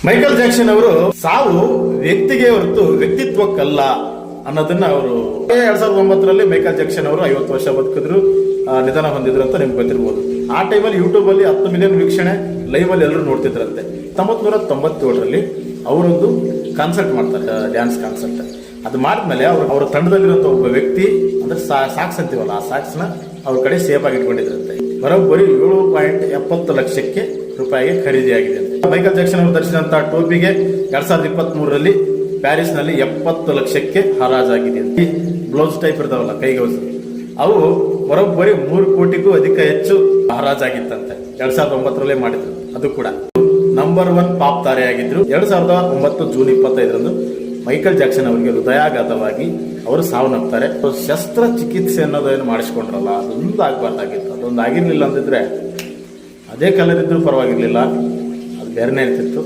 Michael Jackson ಅವರು ಸಾವು ವ್ಯಕ್ತಿಗೆ ಹೊರತು ವ್ಯಕ್ತಿತ್ವಕ್ಕಲ್ಲ ಅನ್ನೋದನ್ನ ಅವರು 2009ರಲ್ಲಿ ಮೈಕಲ್ ಜಾಕ್ಸನ್ ಅವರು 50 ವರ್ಷ ಬದುಕಿದ್ರು, ನಿಧನ ಹೊಂದಿದ್ರು ಅಂತ ನಿಮ್ಗೆ ಗೊತ್ತಿರ್ಬೋದು. ಆ ಟೈಮಲ್ಲಿ ಯೂಟ್ಯೂಬ್ ಅಲ್ಲಿ 10 ಮಿಲಿಯನ್ ವೀಕ್ಷಣೆ ಲೈವ್ ಅಲ್ಲಿ ಎಲ್ಲರೂ ನೋಡ್ತಿದ್ರಂತೆ. 1997ರಲ್ಲಿ ಅವರೊಂದು ಕಾನ್ಸರ್ಟ್ ಮಾಡ್ತಾರೆ, ಡ್ಯಾನ್ಸ್ ಕಾನ್ಸರ್ಟ್. ಅದು ಮಾಡಿದ್ಮೇಲೆ ಅವರ ತಂಡದಲ್ಲಿರುವಂತ ಒಬ್ಬ ವ್ಯಕ್ತಿ ಅಂದ್ರೆ ಸಾಕ್ಸ್ ಅಂತೀವಲ್ಲ, ಆ ಸಾಕ್ಸ್ ನ ಅವ್ರ ಕಡೆ ಸೇಫ್ ಆಗಿ ಇಟ್ಕೊಂಡಿದ್ರಂತೆ. ಬರೋಬ್ಬರಿ 7.70 ಲಕ್ಷಕ್ಕೆ ರೂಪಾಯಿಗೆ ಖರೀದಿ ಆಗಿದೆ ಅಂತ. ಮೈಕಲ್ ಜಾಕ್ಸನ್ ಅವರು ಧರಿಸಿದಂತ ಟೋಪಿಗೆ 2023ರಲ್ಲಿ ಪ್ಯಾರಿಸ್ ನಲ್ಲಿ 70 ಲಕ್ಷಕ್ಕೆ ಹರಾಜಾಗಿದೆ ಅಂತ. ಬ್ಲೌಸ್ ಟೈಪ್ ಇರ್ತಾವಲ್ಲ ಕೈಗೌಸು, ಅವು ಬರೋಬ್ಬರಿ 3 ಕೋಟಿಗೂ ಅಧಿಕ ಹೆಚ್ಚು ಹರಾಜಾಗಿತ್ತಂತೆ. 2009ರಲ್ಲೇ ಮಾಡಿದ್ರು. ಅದು ಕೂಡ ನಂಬರ್ 1 ಪಾಪ್ ತಾರೆಯಾಗಿದ್ರು. 2009 ಜೂನ್ 25ರಂದು ಮೈಕಲ್ ಜಾಕ್ಸನ್ ಅವರಿಗೆ ಹೃದಯಾಘಾತವಾಗಿ ಅವರು ಸಾವನ್ನಪ್ತಾರೆ. ಶಸ್ತ್ರ ಚಿಕಿತ್ಸೆ ಅನ್ನೋದೇನು ಮಾಡಿಸ್ಕೊಂಡ್ರಲ್ಲ, ಅದೊಂದು ಆಗ್ಬಾರ್ದಾಗಿತ್ತು. ಅದೊಂದು ಆಗಿರ್ಲಿಲ್ಲ ಅಂತಿದ್ರೆ ಅದೇ ಕಲರ್ ಇದ್ರೂ ಪರವಾಗಿರ್ಲಿಲ್ಲ, ಅದು ಬೇರೆನೇ ಇರ್ತಿತ್ತು.